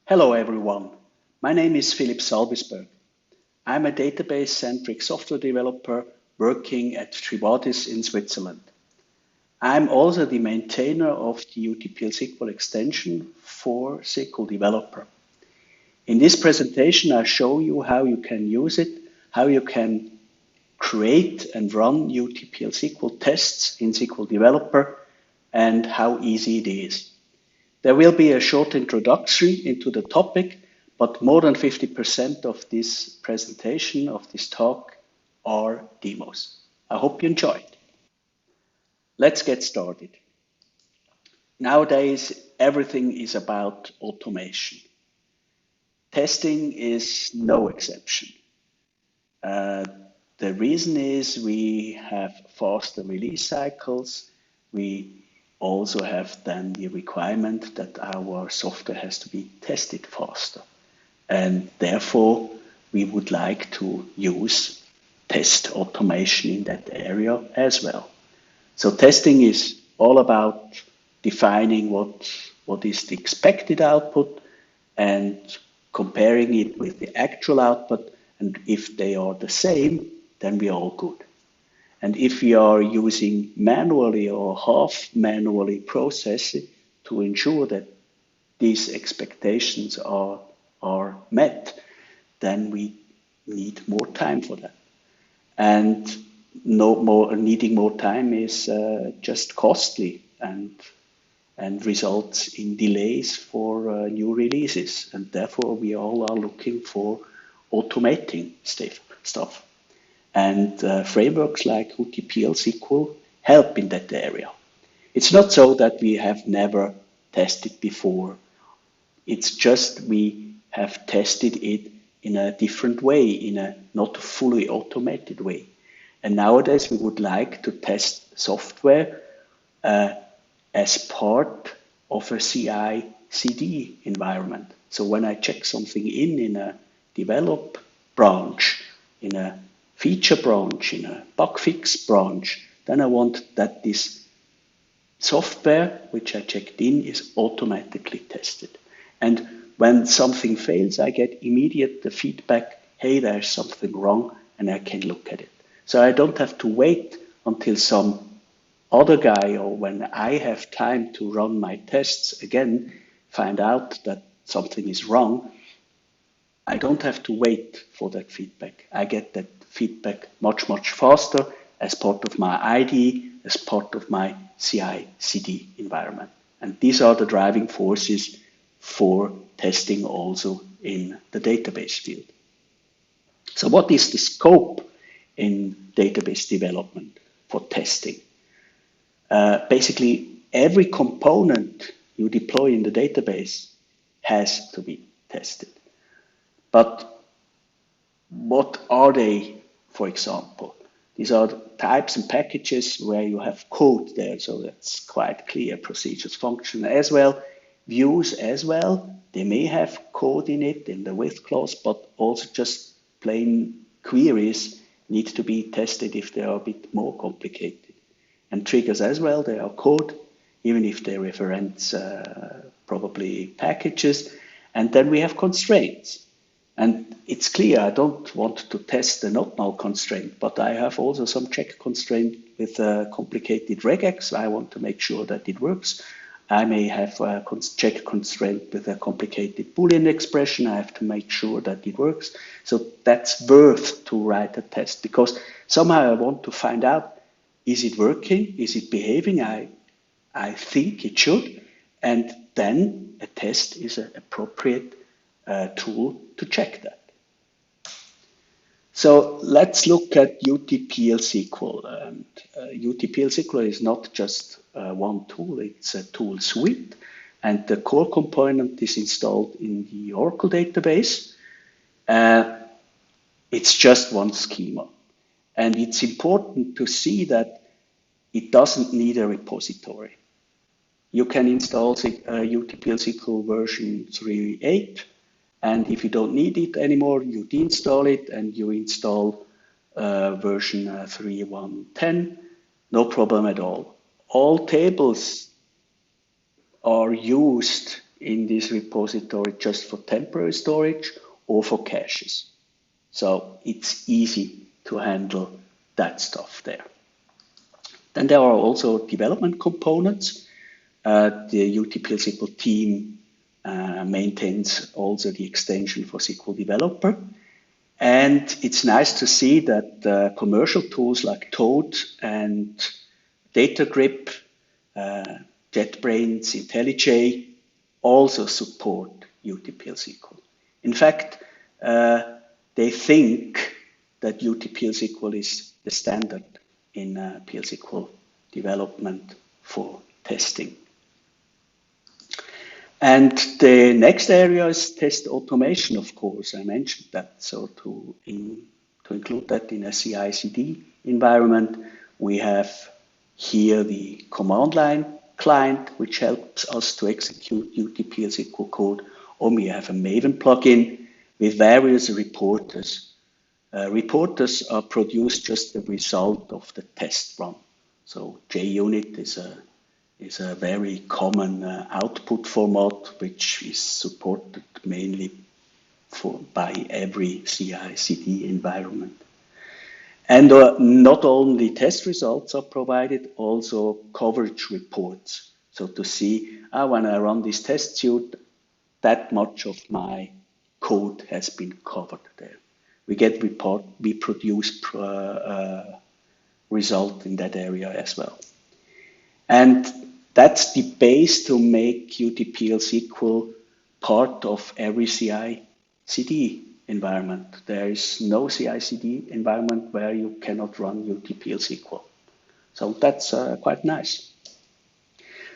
Hello everyone, my name is Philip Salbisberg. I'm a database-centric software developer working at Tribadis in Switzerland. I'm also the maintainer of the utPLSQL extension for SQL Developer. In this presentation, I show you how you can use it, how you can create and run utPLSQL tests in SQL Developer, and how easy it is. There will be a short introduction into the topic, but more than 50% of this presentation, of this talk, are demos. I hope you enjoy it. Let's get started. Nowadays, everything is about automation. Testing is no exception. The reason is we have faster release cycles. We also have then the requirement that our software has to be tested faster. And therefore, we would like to use test automation in that area as well. So testing is all about defining what is the expected output and comparing it with the actual output. And if they are the same, then we are all good. And if we are using manually or half manually processing to ensure that these expectations are met, then we need more time for that. And needing more time is just costly and results in delays for new releases. And therefore, we all are looking for automating stuff. And frameworks like utPLSQL help in that area. It's not so that we have never tested before. It's just we have tested it in a different way, in a not fully automated way. And nowadays we would like to test software as part of a CI/CD environment. So when I check something in a develop branch, in a feature branch, in a bug fix branch, then I want that this software which I checked in is automatically tested. And when something fails, I get immediate the feedback, hey, there's something wrong, and I can look at it. So I don't have to wait until some other guy or when I have time to run my tests again, find out that something is wrong. I don't have to wait for that feedback. I get that feedback much faster as part of my IDE, as part of my CI/CD environment. And these are the driving forces for testing also in the database field. So what is the scope in database development for testing? Basically, every component you deploy in the database has to be tested. But what are they, for example? These are types and packages where you have code there, so that's quite clear. Procedures, function as well, views as well. They may have code in it in the with clause, but also just plain queries need to be tested if they are a bit more complicated. And triggers as well, they are code, even if they reference probably packages. And then we have constraints. And it's clear I don't want to test the not null constraint, but I have also some check constraint with a complicated regex. I want to make sure that it works. I may have a check constraint with a complicated Boolean expression. I have to make sure that it works. So that's worth to write a test because somehow I want to find out, is it working? Is it behaving? I think it should. And then a test is an appropriate tool to check that. So let's look at utPLSQL. And utPLSQL is not just one tool, it's a tool suite. And the core component is installed in the Oracle database. It's just one schema. And it's important to see that it doesn't need a repository. You can install utPLSQL version 3.8. And if you don't need it anymore, you deinstall it and you install version 3.1.10. No problem at all. All tables are used in this repository just for temporary storage or for caches. So it's easy to handle that stuff there. Then there are also development components. The utPLSQL team maintains also the extension for SQL Developer. And it's nice to see that commercial tools like Toad and DataGrip, JetBrains, IntelliJ also support utPLSQL. In fact, they think that utPLSQL is the standard in PLSQL development for testing. And the next area is test automation, of course. I mentioned that. So to include that in a CI/CD environment, we have here the command line client, which helps us to execute utPLSQL code, or we have a Maven plugin with various reporters. Reporters are produced just the result of the test run. So JUnit is a very common output format, which is supported mainly by every CI/CD environment. And not only test results are provided, also coverage reports. So to see when I run this test suite, that much of my code has been covered there. We produce result in that area as well. And that's the base to make utPLSQL part of every CI/CD environment. There is no CI/CD environment where you cannot run utPLSQL. So that's quite nice.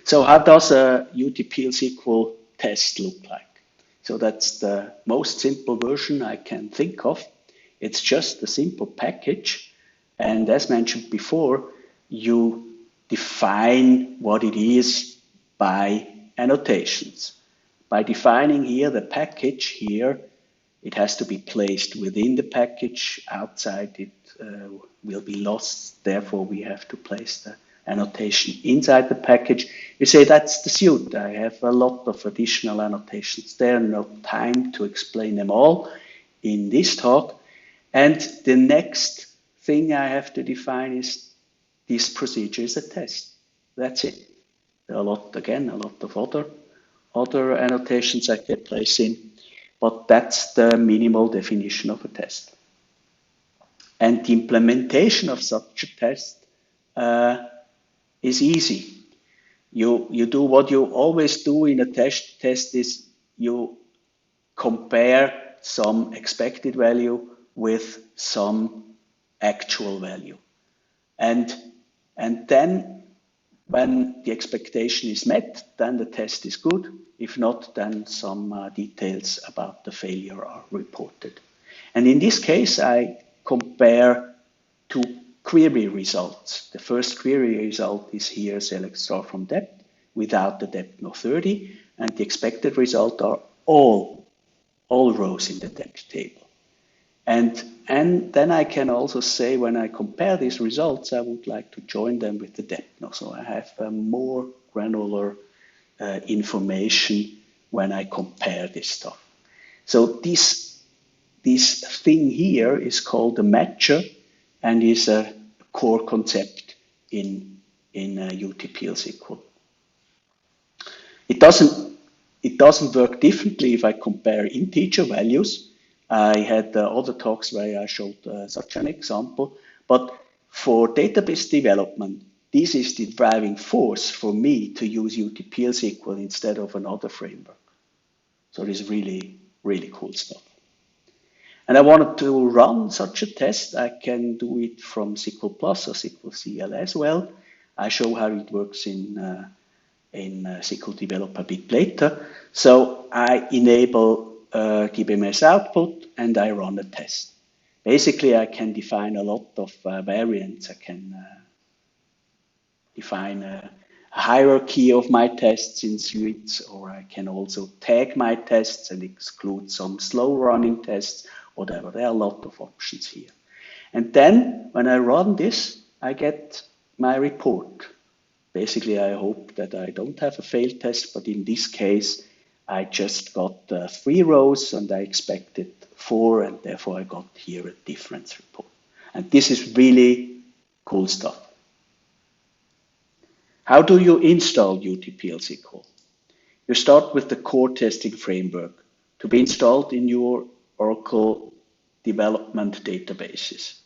So how does a utPLSQL test look like? So that's the most simple version I can think of. It's just a simple package. And as mentioned before, you define what it is by annotations. By defining here the package here, it has to be placed within the package. Outside it will be lost. Therefore, we have to place the annotation inside the package. You say that's the suite. I have a lot of additional annotations there. No time to explain them all in this talk. And the next thing I have to define is this procedure is a test. That's it. There are a lot of other annotations I can place in, but that's the minimal definition of a test. And the implementation of such a test is easy. You do what you always do in a test is you compare some expected value with some actual value. And then when the expectation is met, then the test is good. If not, then some details about the failure are reported. And in this case, I compare two query results. The first query result is here, select star from depth without the depth no 30. And the expected result are all rows in the depth table. And then I can also say when I compare these results, I would like to join them with the depth. So I have more granular information when I compare this stuff. So this thing here is called a matcher and is a core concept in utPLSQL. It doesn't work differently if I compare integer values. I had other talks where I showed such an example, but for database development, this is the driving force for me to use utPLSQL instead of another framework. So this is really, really cool stuff. And I wanted to run such a test. I can do it from SQL Plus or SQL CL as well. I show how it works in SQL Developer a bit later. So I enable GBMS output and I run a test. Basically, I can define a lot of variants. I can define a hierarchy of my tests in suites, or I can also tag my tests and exclude some slow running tests, whatever. There are a lot of options here. And then when I run this, I get my report. Basically, I hope that I don't have a failed test, but in this case, I just got 3 rows and I expected 4, and therefore I got here a difference report. And this is really cool stuff. How do you install utPLSQL? You start with the core testing framework to be installed in your Oracle development databases.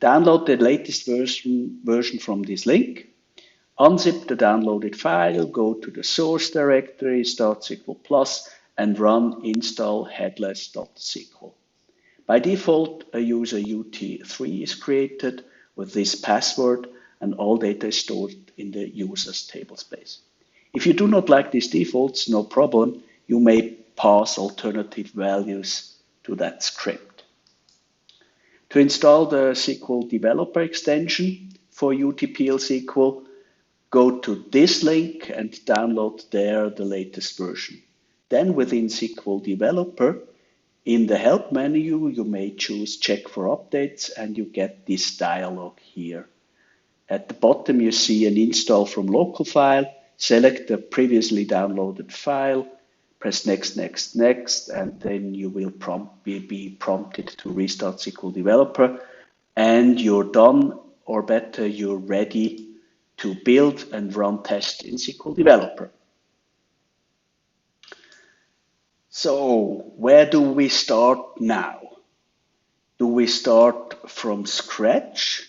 Download the latest version from this link. Unzip the downloaded file, go to the source directory, start SQL+, and run install headless.sql. By default, a user UT3 is created with this password, and all data is stored in the user's tablespace. If you do not like these defaults, no problem. You may pass alternative values to that script. To install the SQL Developer extension for utPLSQL, go to this link and download there the latest version. Then within SQL Developer, in the help menu, you may choose check for updates and you get this dialog here. At the bottom, you see an install from local file. Select the previously downloaded file, press next, next, next, and then you will be prompted to restart SQL Developer, and you're done, or better, you're ready to build and run tests in SQL Developer. So where do we start now? Do we start from scratch,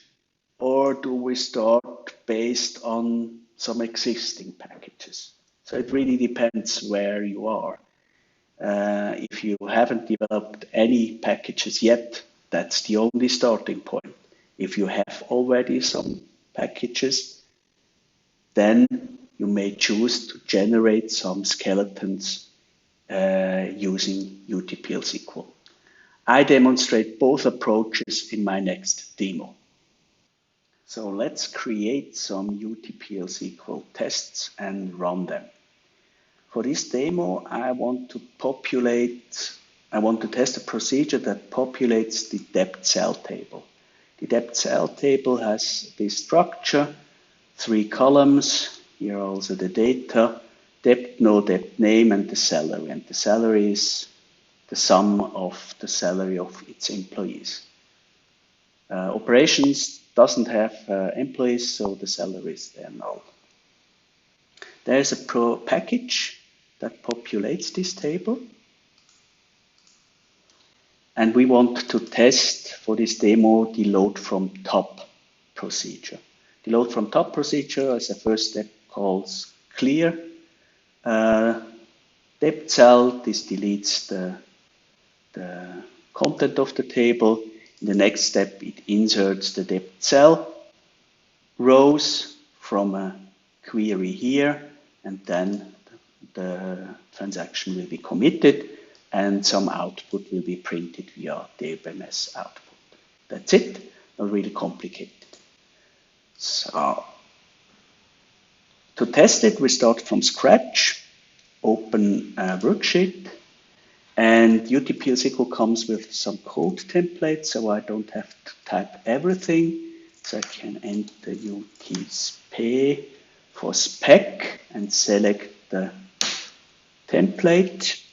or do we start based on some existing packages? So it really depends where you are. If you haven't developed any packages yet, that's the only starting point. If you have already some packages, then you may choose to generate some skeletons using utPLSQL. I demonstrate both approaches in my next demo. So let's create some utPLSQL tests and run them. For this demo, I want to test a procedure that populates the depth cell table. The depth cell table has this structure, 3 columns, here also the data, depth, no depth name, and the salary. And the salary is the sum of the salary of its employees. Operations doesn't have employees, so the salary is there null. There's a package that populates this table. And we want to test for this demo the load from top procedure. The load from top procedure as a first step calls clear depth cell. This deletes the content of the table. In the next step, it inserts the depth cell rows from a query here, and then the transaction will be committed and some output will be printed via the WMS output. That's it, not really complicated. So to test it, we start from scratch, open a worksheet, and utPLSQL comes with some code templates, so I don't have to type everything. So I can enter utSpe for spec and select the template.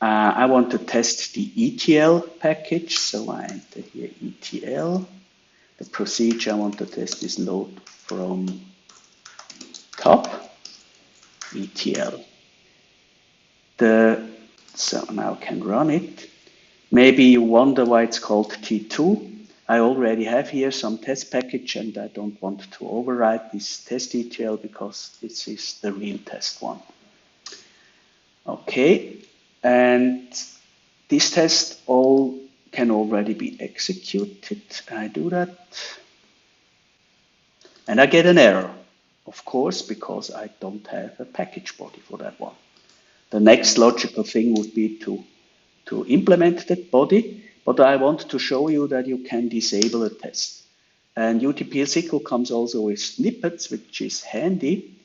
I want to test the ETL package, so I enter here ETL. The procedure I want to test is load from top, ETL. So now I can run it. Maybe you wonder why it's called T2. I already have here some test package and I don't want to override this test ETL because this is the real test one. Okay, and this test can already be executed. I do that. And I get an error, of course, because I don't have a package body for that one. The next logical thing would be to implement that body, but I want to show you that you can disable a test. And utPLSQL comes also with snippets, which is handy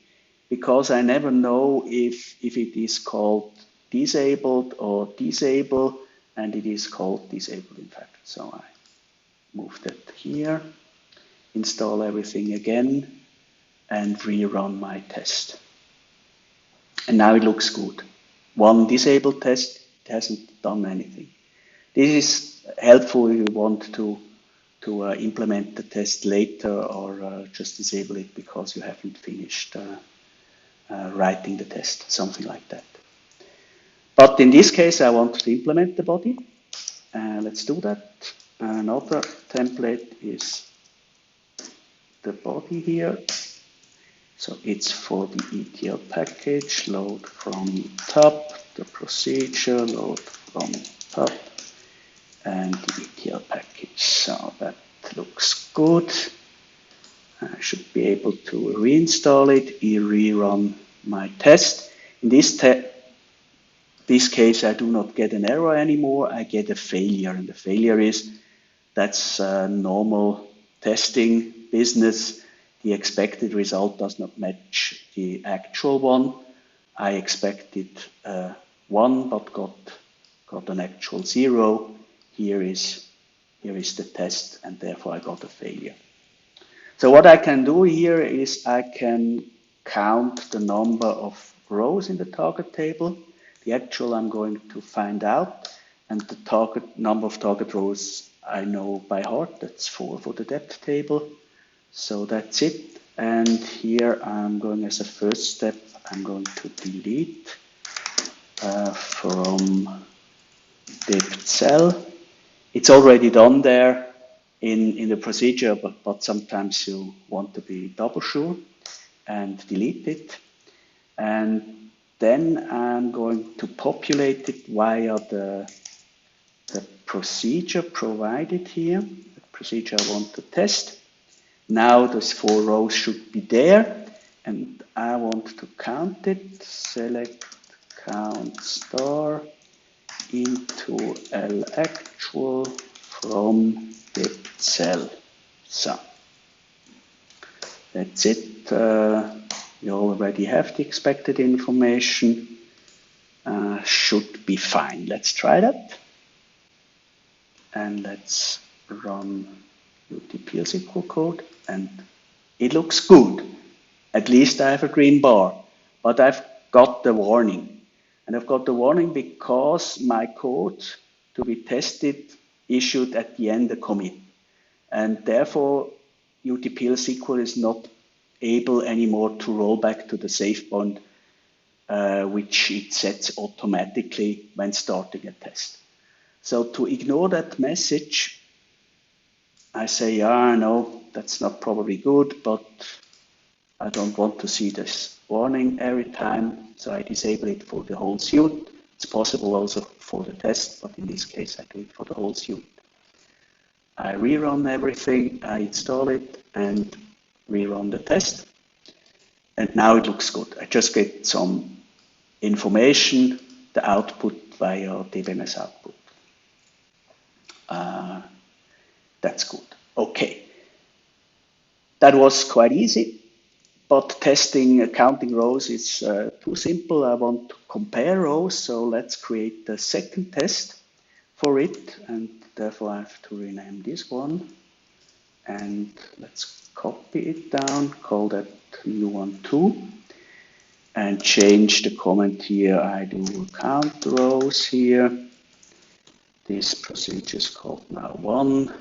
because I never know if it is called disabled or disable, and it is called disabled in fact. So I move that here, install everything again, and rerun my test. And now it looks good. one disabled test, it hasn't done anything. This is helpful if you want to implement the test later or just disable it because you haven't finished writing the test, something like that. But in this case, I want to implement the body. Let's do that. Another template is the body here. So it's for the ETL package, load from top, the procedure, load from top, and the ETL package. So that looks good. I should be able to reinstall it, rerun my test. In this case, I do not get an error anymore, I get a failure. And the failure is, that's normal testing business. The expected result does not match the actual one. I expected 1, but got an actual 0. Here is the test, and therefore I got a failure. So what I can do here is I can count the number of rows in the target table. The actual I'm going to find out, and the number of target rows I know by heart. That's 4 for the depth table. So that's it. And here I'm going, as a first step, I'm going to delete from depth cell. It's already done there in the procedure, but sometimes you want to be double sure and delete it. And then I'm going to populate it via the procedure provided here, the procedure I want to test. Now those 4 rows should be there, and I want to count it. Select count star into LActual from depth cell. So that's it. You already have the expected information. Should be fine. Let's try that. And let's run utPLSQL code, and it looks good. At least I have a green bar, but I've got the warning. And I've got the warning because my code to be tested issued at the end a commit. And therefore, utPLSQL is not able anymore to roll back to the save point, which it sets automatically when starting a test. So to ignore that message, I say, no, that's not probably good, but I don't want to see this warning every time, so I disable it for the whole suite. It's possible also for the test, but in this case, I do it for the whole suite. I rerun everything, I install it, and rerun the test. And now it looks good. I just get some information, the output via DBMS output. That's good. Okay. That was quite easy, but testing counting rows is too simple. I want to compare rows, so let's create the second test for it, and therefore I have to rename this one. And let's copy it down, call that new one 2, and change the comment here. I do count rows here. This procedure is called now 1.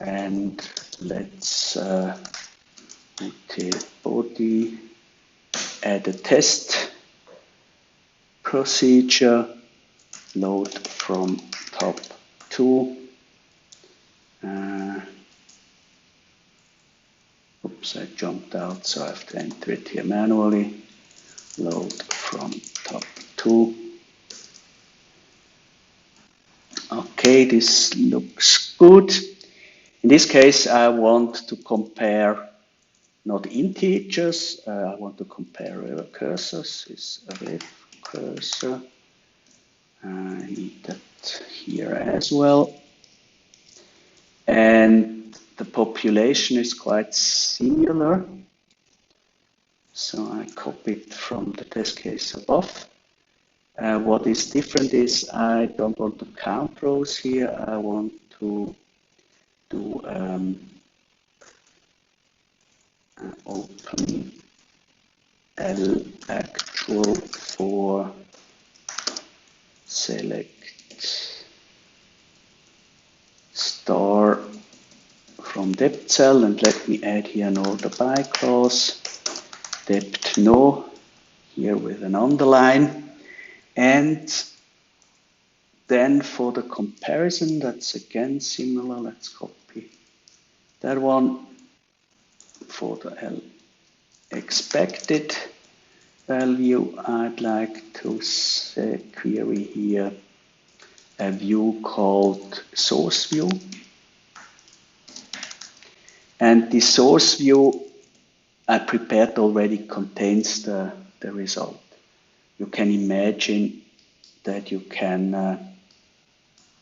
And let's body, add a test procedure, load from top 2. Oops, I jumped out, so I have to enter it here manually. Load from top 2. Okay, this looks good. In this case, I want to compare not integers, I want to compare cursors. Is a ref cursor. I need that here as well. And the population is quite similar. So I copy it from the test case above. What is different is I don't want to count rows here. I want to do open LActual for select star from depth cell, and let me add here an order by clause, depth no, here with an underline. And then for the comparison, that's again similar. Let's copy that one. For the expected value, I'd like to query here a view called source view. And the source view I prepared already contains the result. You can imagine that you can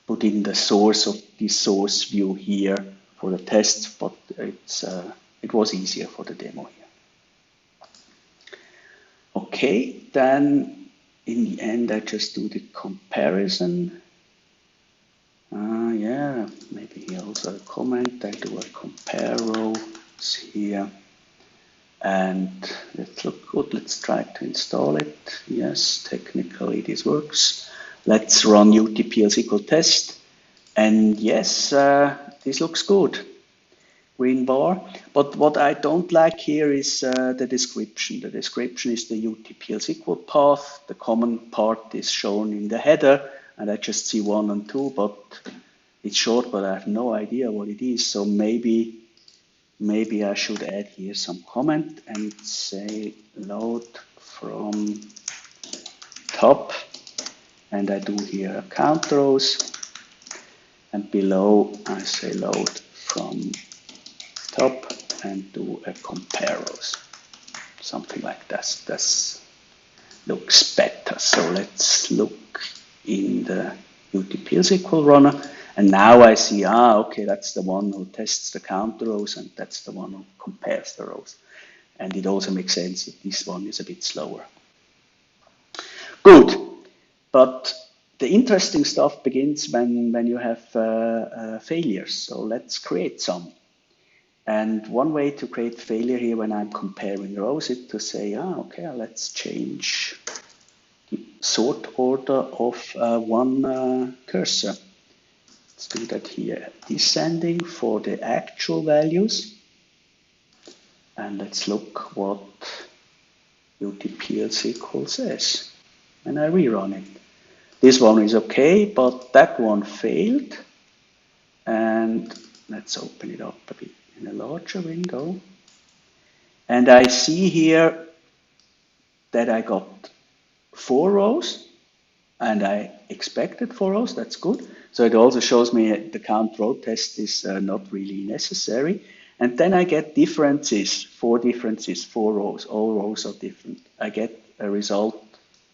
put in the source of the source view here for the tests, but it was easier for the demo here. Okay, then in the end I just do the comparison. Yeah, maybe here also a comment. I do a compare rows here. And let's look good. Let's try to install it. Yes, technically this works. Let's run utPLSQL test. And yes, this looks good. Green bar. But what I don't like here is the description. The description is the utPLSQL path. The common part is shown in the header. And I just see 1 and 2, but it's short, but I have no idea what it is. So maybe I should add here some comment and say load from top, and I do here count rows, and below I say load from top and do a compare rows, something like that. That looks better. So let's look in the utPLSQL runner. And now I see, okay, that's the one who tests the count rows, and that's the one who compares the rows. And it also makes sense that this one is a bit slower. Good, but the interesting stuff begins when you have failures. So let's create some. And one way to create failure here when I'm comparing rows is to say, okay, let's change the sort order of one cursor. Let's do that here, descending for the actual values. And let's look what utPLSQL says when I rerun it. This one is okay, but that one failed. And let's open it up a bit in a larger window. And I see here that I got 4 rows. And I expected 4 rows, that's good. So it also shows me the count row test is not really necessary. And then I get differences, 4 differences, 4 rows, all rows are different. I get a result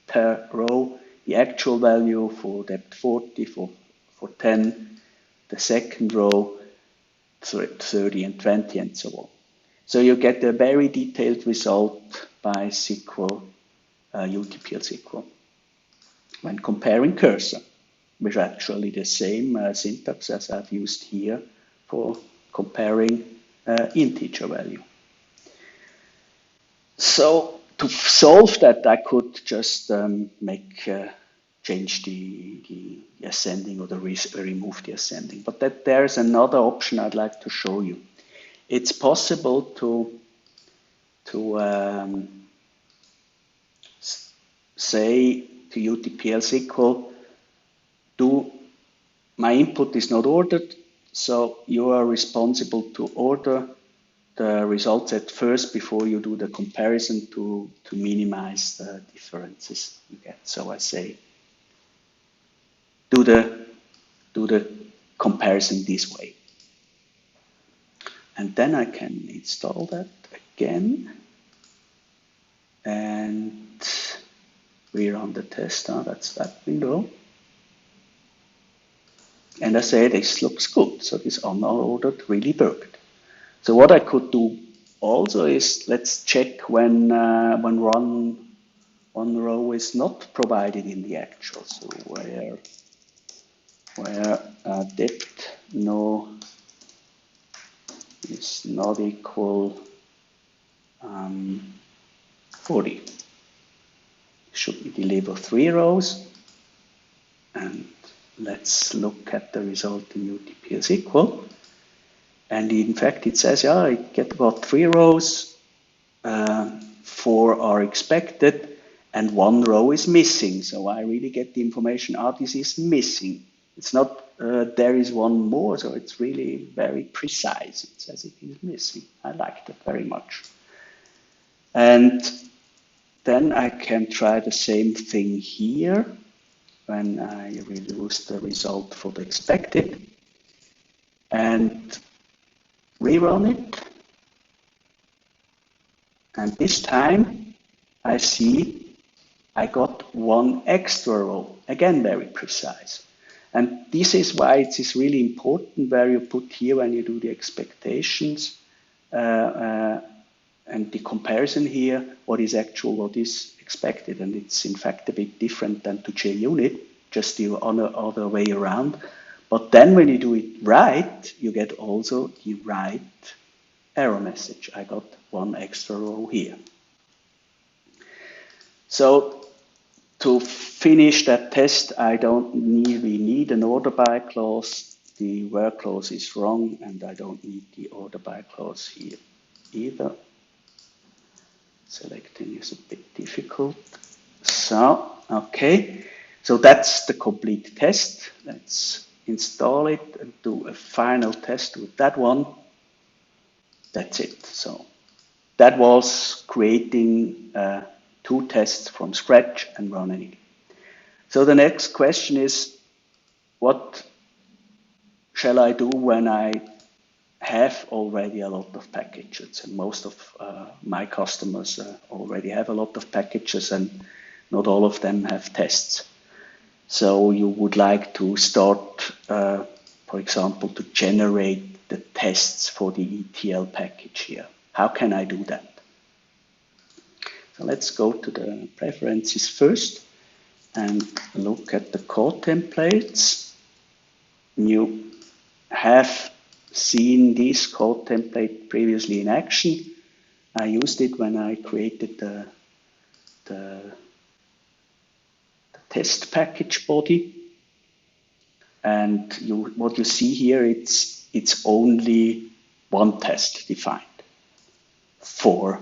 per row, the actual value for depth 40, for 10, the second row, 30 and 20 and so on. So you get a very detailed result by SQL, utPLSQL. When comparing cursor, which is actually the same syntax as I've used here for comparing integer value. So to solve that, I could just change the ascending or remove the ascending. But there's another option I'd like to show you. It's possible to say to utPLSQL, my input is not ordered, so you are responsible to order the results at first before you do the comparison to minimize the differences you get. So I say, do the comparison this way. And then I can install that again and rerun the test. That's that window. And I say this looks good. So this unordered really worked. So what I could do also is let's check when one row is not provided in the actual. So where depth no is not equal 40. should deliver 3 rows. And let's look at the result in utPLSQL. And in fact, it says, yeah, I get about 3 rows, 4 are expected, and 1 row is missing. So I really get the information, this is missing. It's not, there is 1 more, so it's really very precise. It says it is missing. I like that very much. And then I can try the same thing here when I reduce the result for the expected and rerun it. And this time I see I got 1 extra row, again very precise. And this is why it is really important where you put here when you do the expectations and the comparison here, what is actual, what is expected. And it's in fact a bit different than to JUnit, just the other way around. But then when you do it right, you get also the right error message. I got 1 extra row here. So to finish that test, I don't really need an order by clause. The where clause is wrong, and I don't need the order by clause here either. Selecting is a bit difficult. So, okay. So that's the complete test. Let's install it and do a final test with that one. That's it. So that was creating 2 tests from scratch and running it. So the next question is, what shall I do when I have already a lot of packages? And most of my customers already have a lot of packages, and not all of them have tests. So you would like to start, for example, to generate the tests for the ETL package here. How can I do that? So let's go to the preferences first and look at the code templates. You have seen this code template previously in action. I used it when I created the test package body. And what you see here, it's only 1 test defined for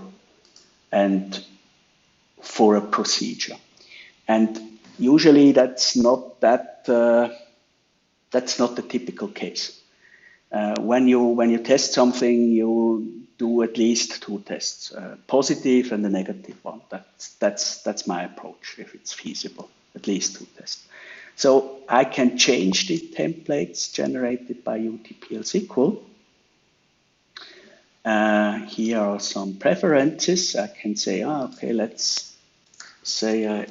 a procedure. And usually that's not the typical case. When you test something, you do at least 2 tests, positive and a negative one. That's my approach, if it's feasible, at least 2 tests. So I can change the templates generated by utPLSQL. Here are some preferences. I can say, okay, let's say I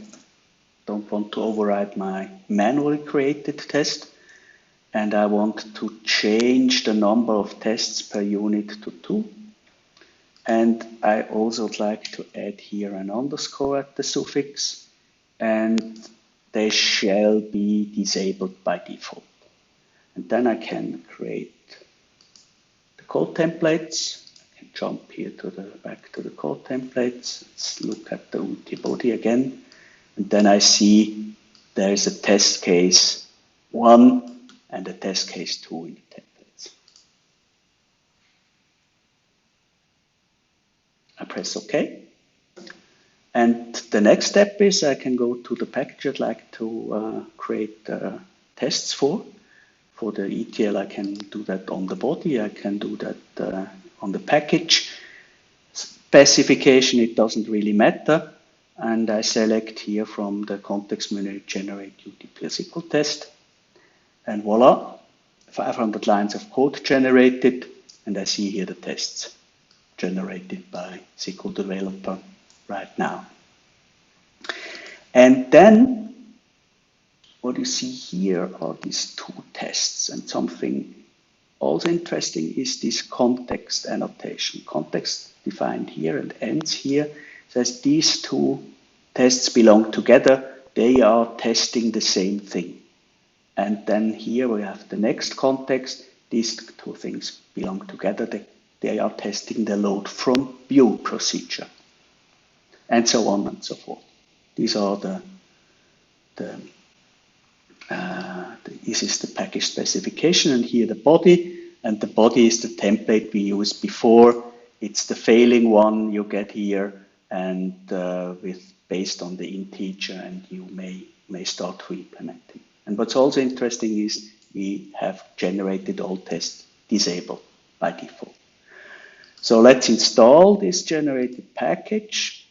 don't want to override my manually created test, and I want to change the number of tests per unit to 2. And I also would like to add here an underscore at the suffix, and they shall be disabled by default. And then I can create the code templates. I can jump here back to the code templates. Let's look at the UT body again. And then I see there's a test case 1 and a test case 2 in the templates. I press OK. And the next step is I can go to the package I'd like to create tests for. For the ETL, I can do that on the body. I can do that on the package. Specification, it doesn't really matter. And I select here from the context menu, generate utPLSQL test. And voila, 500 lines of code generated. And I see here the tests generated by SQL Developer right now. And then what you see here are these 2 tests, and something also interesting is this context annotation. Context defined here and ends here says these 2 tests belong together. They are testing the same thing. And then here we have the next context. These 2 things belong together. They are testing the load from view procedure, and so on and so forth. These are this is the package specification, and here the body, and the body is the template we used before. It's the failing one you get here, and based on the integer, and you may start to implement it. And what's also interesting is we have generated all tests disabled by default. So let's install this generated package.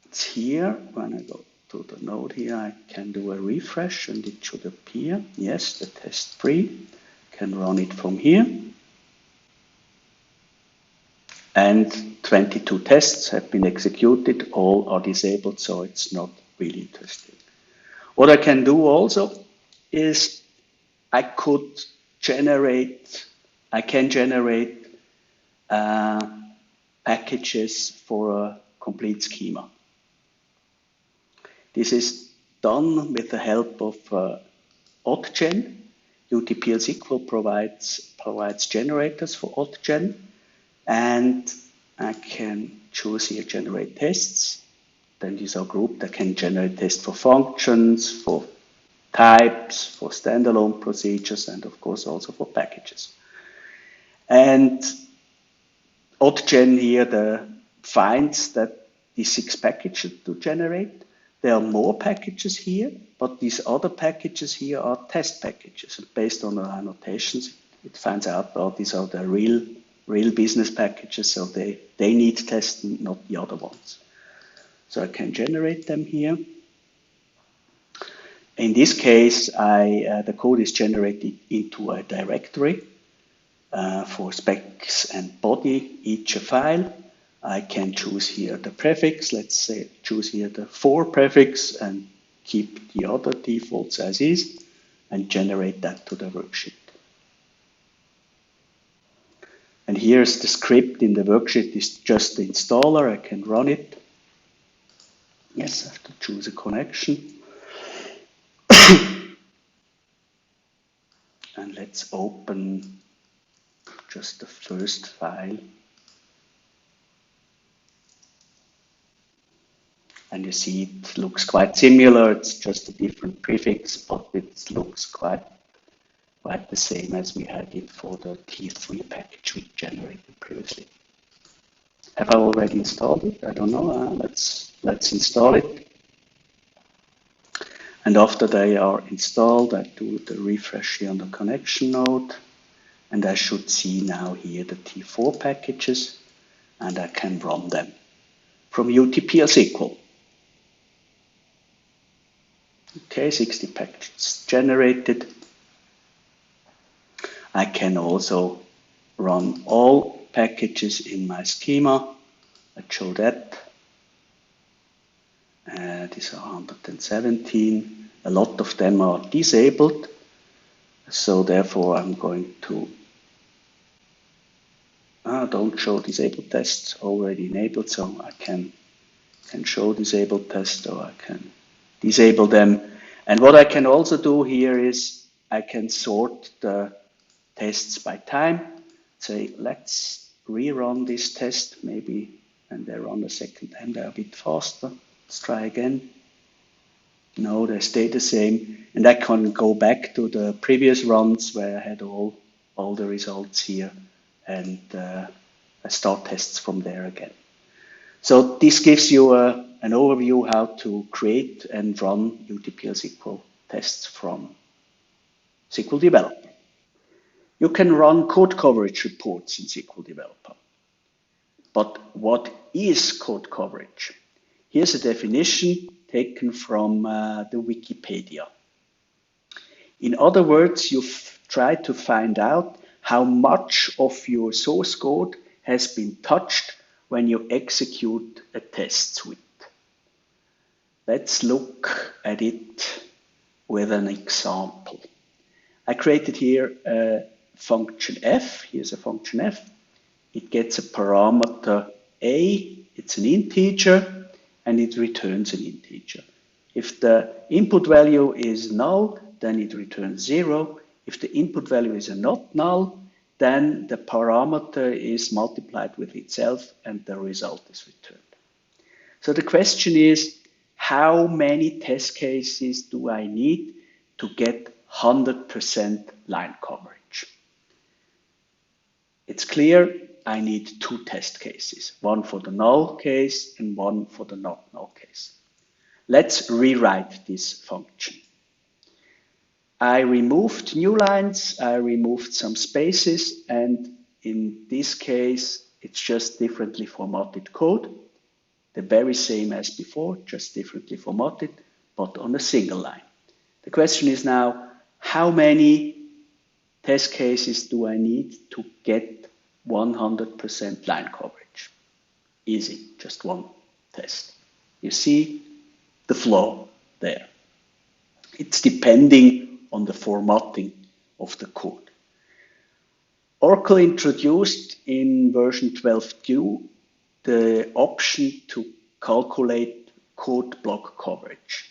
It's here. When I go to the node here, I can do a refresh and it should appear. Yes, the test free. Can run it from here. And 22 tests have been executed. All are disabled, so it's not really interesting. What I can do also is I can generate packages for a complete schema. This is done with the help of AutoGen. utPLSQL provides generators for AutoGen, and I can choose here generate tests. Then these are grouped. I can generate tests for functions, for types, for standalone procedures, and of course also for packages. And AutoGen here finds that these 6 packages to generate. There are more packages here, but these other packages here are test packages. And based on our annotations, it finds out, well, these are the real business packages, so they need testing, not the other ones. So I can generate them here. In this case, the code is generated into a directory for specs and body, each a file. I can choose here the prefix. Let's say choose here the 4 prefix and keep the other defaults as is and generate that to the worksheet. And here's the script in the worksheet. It's just the installer. I can run it. Yes, I have to choose a connection. And let's open just the first file. And you see it looks quite similar. It's just a different prefix, but it looks quite the same as we had it for the T3 package we generated previously. Have I already installed it? I don't know. Let's install it. And after they are installed, I do the refresh here on the connection node. And I should see now here the T4 packages, and I can run them from utPLSQL. Okay, 60 packages generated. I can also run all packages in my schema. I show that. These are 117. A lot of them are disabled. So therefore I'm going to don't show disabled tests already enabled, so I can show disabled tests, or I can disable them. And what I can also do here is I can sort the tests by time. Say, let's rerun this test, maybe when they run a second time, they're a bit faster. Let's try again. No, they stay the same. And I can go back to the previous runs where I had all the results here, and I start tests from there again. So this gives you an overview how to create and run utPLSQL tests from SQL Developer. You can run code coverage reports in SQL Developer. But what is code coverage? Here's a definition taken from the Wikipedia. In other words, you've tried to find out how much of your source code has been touched when you execute a test suite. Let's look at it with an example. I created here a function f. Here's a function f. It gets a parameter a. It's an integer, and it returns an integer. If the input value is null, then it returns 0. If the input value is not null, then the parameter is multiplied with itself and the result is returned. So the question is, how many test cases do I need to get 100% line coverage? It's clear I need 2 test cases, one for the null case and one for the not null case. Let's rewrite this function. I removed new lines, I removed some spaces, and in this case, it's just differently formatted code. The very same as before, just differently formatted, but on a single line. The question is now, how many test cases do I need to get 100% line coverage? Easy, just one test. You see the flaw there. It's depending on the formatting of the code. Oracle introduced in version 12.2 the option to calculate code block coverage.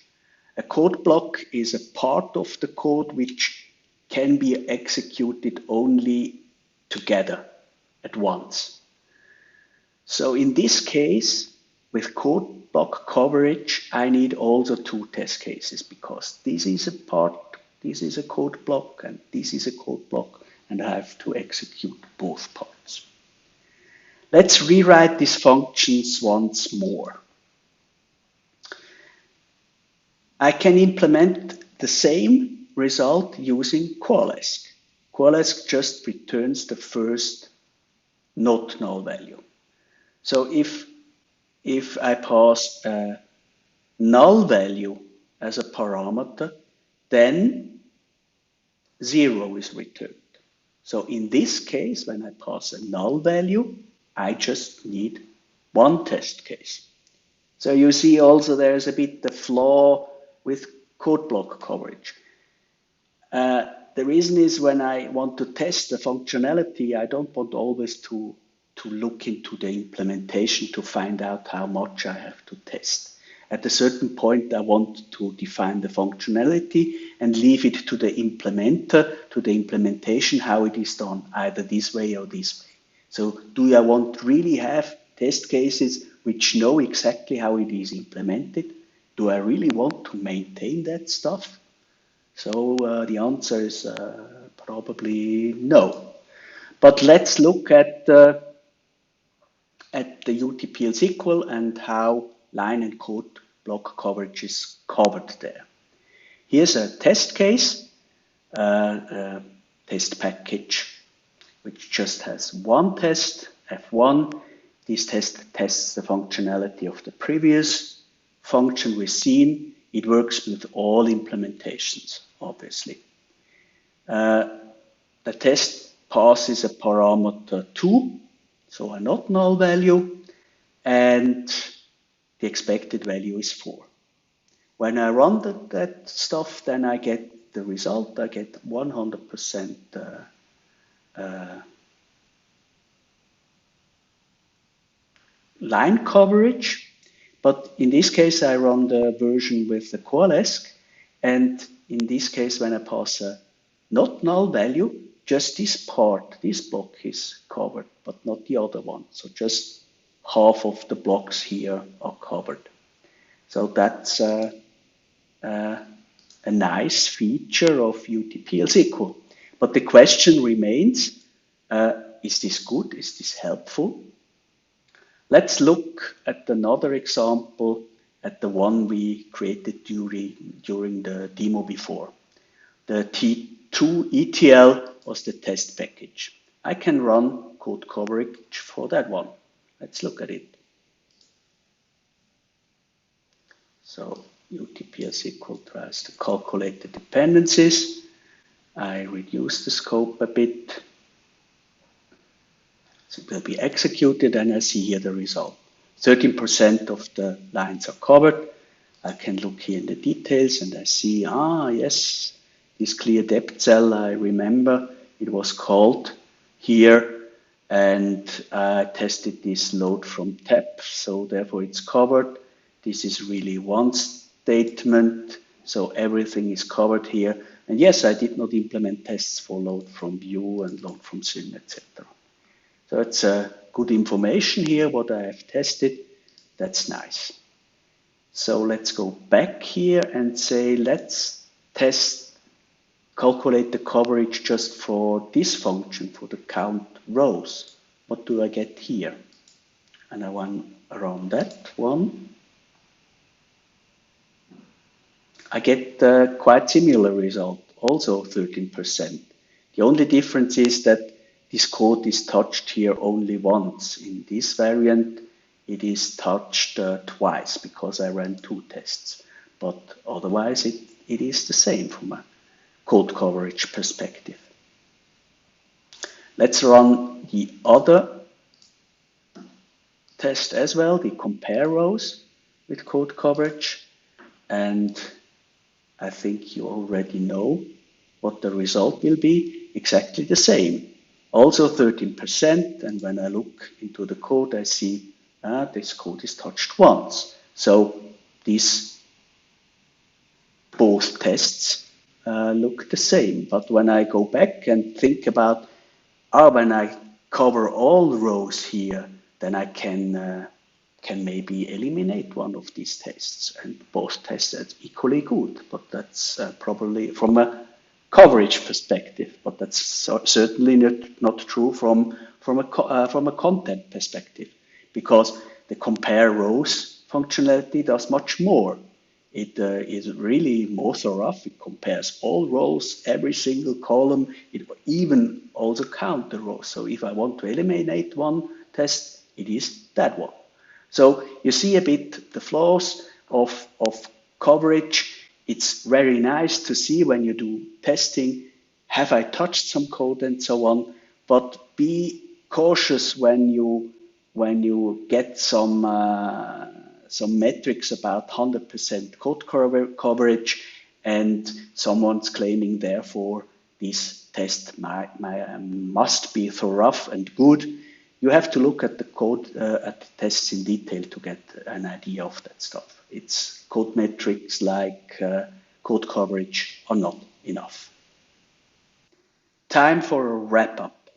A code block is a part of the code which can be executed only together at once. So in this case, with code block coverage, I need also 2 test cases because this is a part, this is a code block, and this is a code block, and I have to execute both parts. Let's rewrite these functions once more. I can implement the same result using QLSQ. QLSQ just returns the first not null value. So if I pass a null value as a parameter, then 0 is returned. So in this case, when I pass a null value, I just need 1 test case. So you see also there's a bit the flaw with code block coverage. The reason is when I want to test the functionality, I don't want always to look into the implementation to find out how much I have to test. At a certain point, I want to define the functionality and leave it to the implementer, to the implementation, how it is done, either this way or this way. So do I want to really have test cases which know exactly how it is implemented? Do I really want to maintain that stuff? So the answer is probably no. But let's look at the utPLSQL and how line and code block coverage is covered there. Here's a test case, test package, which just has 1 test, F1. This test tests the functionality of the previous function we've seen. It works with all implementations, obviously. The test passes a parameter 2, so a not null value, and the expected value is 4. When I run that stuff, then I get the result. I get 100% line coverage. But in this case, I run the version with the QLSQ. And in this case, when I pass a not null value, just this part, this block is covered, but not the other one. So just half of the blocks here are covered. So that's a nice feature of utPLSQL. But the question remains, is this good? Is this helpful? Let's look at another example, at the one we created during the demo before. The T2 ETL was the test package. I can run code coverage for that one. Let's look at it. So utPLSQL tries to calculate the dependencies. I reduce the scope a bit. So it will be executed, and I see here the result. 13% of the lines are covered. I can look here in the details and I see, yes, this clear depth cell, I remember it was called here, and I tested this load from tab, so therefore it's covered. This is really one statement, so everything is covered here. And yes, I did not implement tests for load from view and load from sim, etc. So it's good information here, what I have tested. That's nice. So let's go back here and say, let's calculate the coverage just for this function, for the count rows. What do I get here? And I want around that one. I get quite similar result, also 13%. The only difference is that this code is touched here only once. In this variant, it is touched twice because I ran 2 tests. But otherwise, it is the same from a code coverage perspective. Let's run the other test as well, the compare rows with code coverage. And I think you already know what the result will be, exactly the same. Also 13%, and when I look into the code, I see this code is touched once. So these both tests look the same. But when I go back and think about, when I cover all rows here, then I can maybe eliminate one of these tests, and both tests are equally good. But that's probably from a coverage perspective, but that's certainly not true from a content perspective, because the compare rows functionality does much more. It is really more thorough. It compares all rows, every single column. It even also count the rows. So if I want to eliminate one test, it is that one. So you see a bit the flaws of coverage. It's very nice to see when you do testing, have I touched some code and so on, but be cautious when you get some metrics about 100% code coverage and someone's claiming therefore this test must be thorough and good. You have to look at the code, at the tests in detail to get an idea of that stuff. It's code metrics like code coverage are not enough. Time for a wrap up.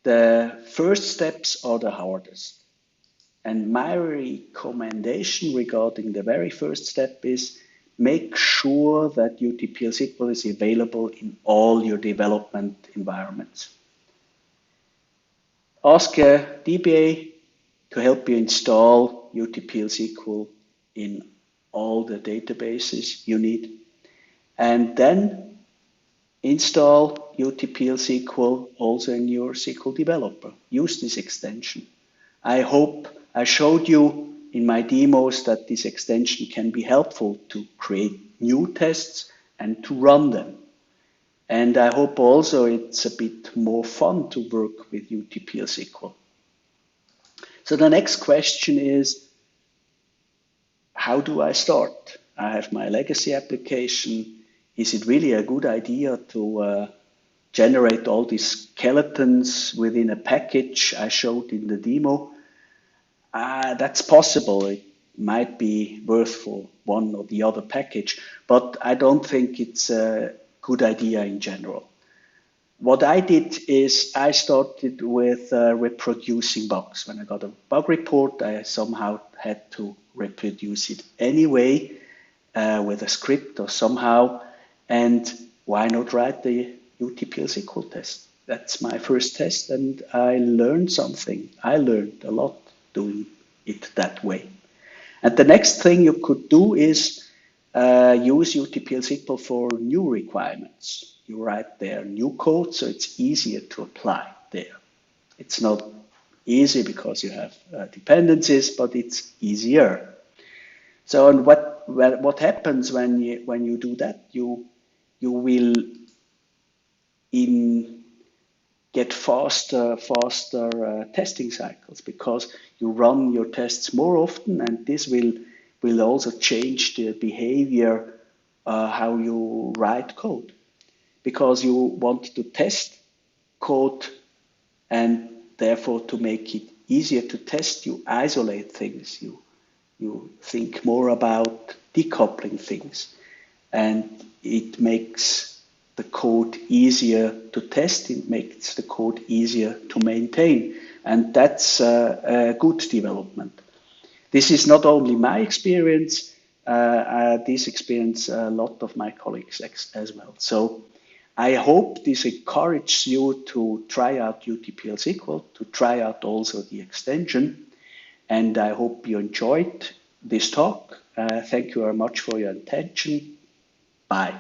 The first steps are the hardest. And my recommendation regarding the very first step is make sure that utPLSQL is available in all your development environments. Ask a DBA to help you install utPLSQL in all the databases you need, and then install utPLSQL also in your SQL Developer. Use this extension. I hope I showed you in my demos that this extension can be helpful to create new tests and to run them. And I hope also it's a bit more fun to work with utPLSQL. So the next question is, how do I start? I have my legacy application. Is it really a good idea to generate all these skeletons within a package I showed in the demo? That's possible. It might be worth for one or the other package, but I don't think it's a good idea in general. What I did is I started with reproducing bugs. When I got a bug report, I somehow had to reproduce it anyway with a script or somehow. And why not write the utPLSQL test? That's my first test, and I learned something. I learned a lot doing it that way. And the next thing you could do is use utPLSQL for new requirements. You write there new code, so it's easier to apply there. It's not easy because you have dependencies, but it's easier. So, and what happens when you do that? You will get faster testing cycles because you run your tests more often, and this will also change the behavior how you write code, because you want to test code, and therefore to make it easier to test, you isolate things. You think more about decoupling things, and it makes the code easier to test. It makes the code easier to maintain, and that's a good development. This is not only my experience, this experience a lot of my colleagues as well. So I hope this encourages you to try out utPLSQL, to try out also the extension, and I hope you enjoyed this talk. Thank you very much for your attention. Bye.